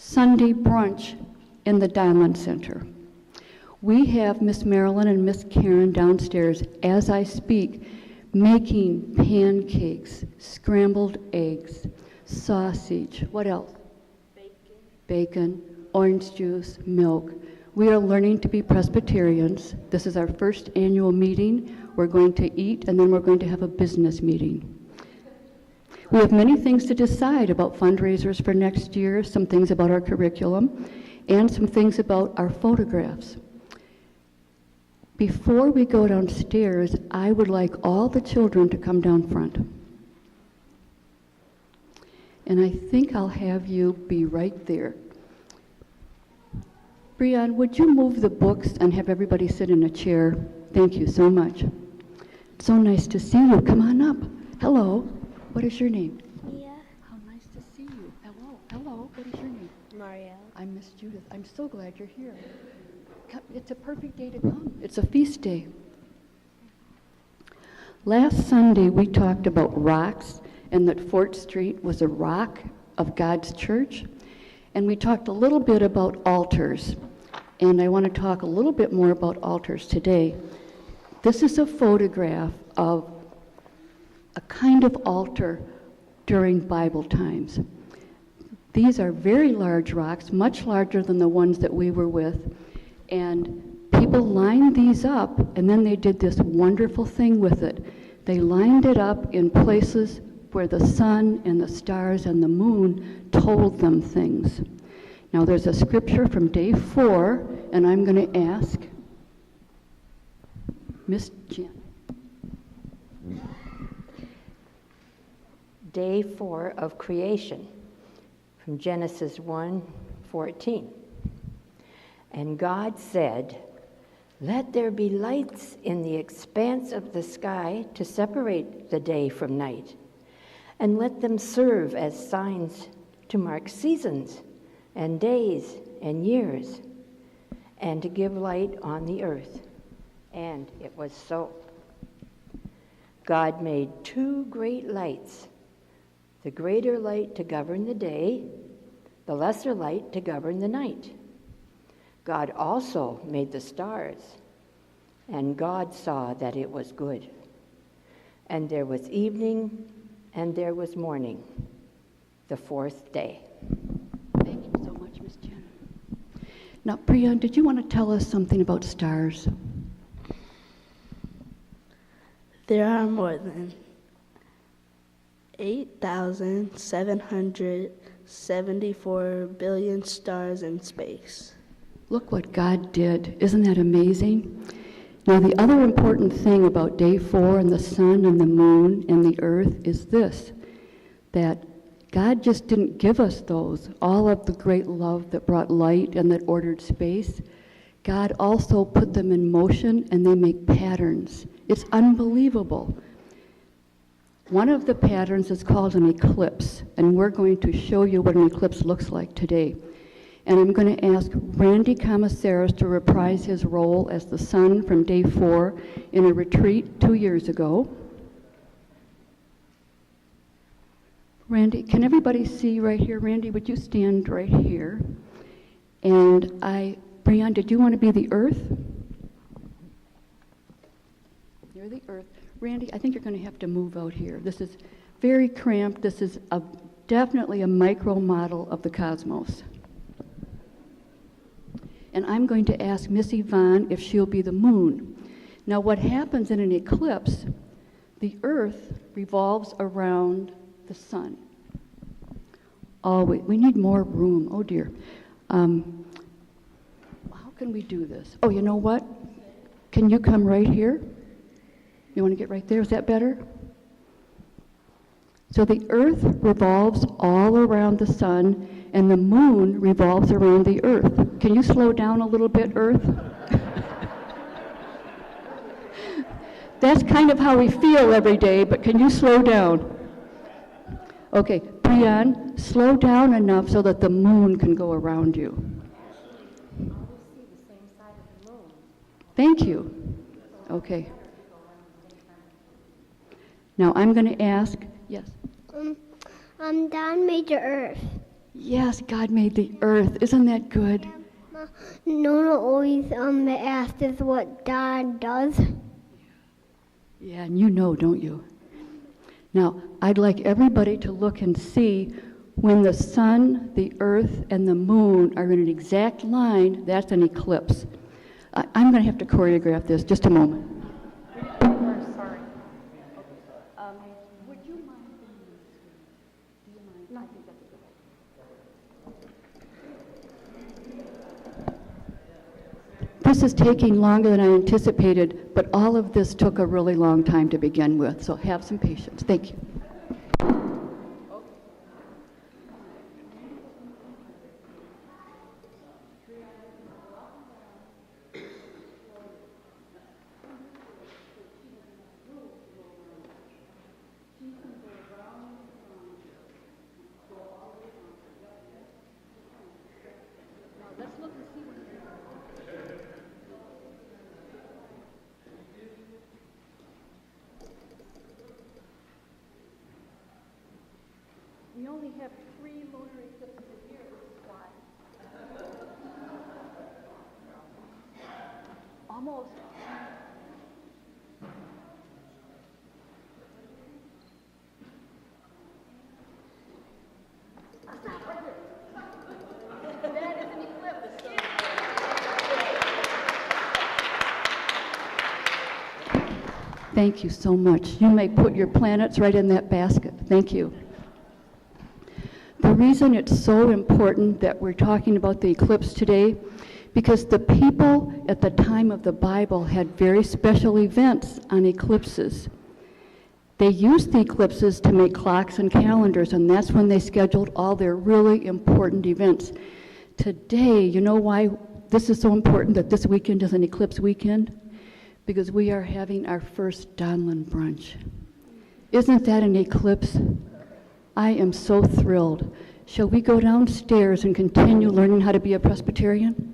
Sunday brunch in the Diamond Center. We have Miss Marilyn and Miss Karen downstairs as I speak, making pancakes, scrambled eggs, sausage, what else? Bacon, orange juice, milk. We are learning to be Presbyterians. This is our first annual meeting. We're going to eat, and then we're going to have a business meeting. We have many things to decide about fundraisers for next year, some things about our curriculum, and some things about our photographs. Before we go downstairs, I would like all the children to come down front. And I think I'll have you be right there. Breon, would you move the books and have everybody sit in a chair? Thank you so much. It's so nice to see you. Come on up. Hello. What is your name? Mia. How nice to see you. Hello. Hello. What is your name? Mario. I'm Miss Judith. I'm so glad you're here. It's a perfect day to come. It's a feast day. Last Sunday, we talked about rocks and that Fort Street was a rock of God's church. And we talked a little bit about altars. And I want to talk a little bit more about altars today. This is a photograph of a kind of altar during Bible times. These are very large rocks, much larger than the ones that we were with. And people lined these up, and then they did this wonderful thing with it. They lined it up in places where the sun and the stars and the moon told them things. Now there's a scripture from day 4, and I'm going to ask Miss Jen. Day 4 of creation, from Genesis 1:14. And God said, "Let there be lights in the expanse of the sky to separate the day from night, and let them serve as signs to mark seasons and days and years, and to give light on the earth." And it was so. God made 2 great lights, the greater light to govern the day, the lesser light to govern the night. God also made the stars, and God saw that it was good. And there was evening, and there was morning, the 4th day. Thank you so much, Miss Jen. Now, Priya, did you want to tell us something about stars? There are more than 8,774 billion stars in space. Look what God did. Isn't that amazing? Now, the other important thing about day 4 and the sun and the moon and the earth is this, that God just didn't give us those, all of the great love that brought light and that ordered space. God also put them in motion, and they make patterns. It's unbelievable. One of the patterns is called an eclipse, and we're going to show you what an eclipse looks like today. And I'm going to ask Randy Commissaris to reprise his role as the sun from day 4 in a retreat 2 years ago. Randy, can everybody see right here? Randy, would you stand right here? And Brian, did you want to be the earth? You're the earth. Randy, I think you're going to have to move out here. This is very cramped. This is definitely a micro model of the cosmos. And I'm going to ask Miss Yvonne if she'll be the moon. Now, what happens in an eclipse, the earth revolves around the sun. Oh, we need more room. Oh, dear. How can we do this? Oh, you know what? Can you come right here? You want to get right there? Is that better? So the earth revolves all around the sun, and the moon revolves around the earth. Can you slow down a little bit, earth? That's kind of how we feel every day, but can you slow down? Okay, Priyan, slow down enough so that the moon can go around you. Thank you. Okay. Now I'm going to ask, yes. Don made the earth. Yes, God made the earth. Isn't that good? Nona always asks what God does. Yeah, and you know, don't you? Now, I'd like everybody to look and see when the sun, the earth, and the moon are in an exact line, that's an eclipse. I'm going to have to choreograph this. Just a moment. Sorry. Would you mind? Do you mind? No, I think that's a good idea. This is taking longer than I anticipated, but all of this took a really long time to begin with, so have some patience. Thank you. We only have 3 lunar eclipses a year, this is why. Almost. That is an eclipse. Thank you so much. You may put your planets right in that basket. Thank you. The reason it's so important that we're talking about the eclipse today, because the people at the time of the Bible had very special events on eclipses. They used the eclipses to make clocks and calendars, and that's when they scheduled all their really important events. Today, you know why this is so important that this weekend is an eclipse weekend? Because we are having our first Donlin brunch. Isn't that an eclipse? I am so thrilled. Shall we go downstairs and continue learning how to be a Presbyterian?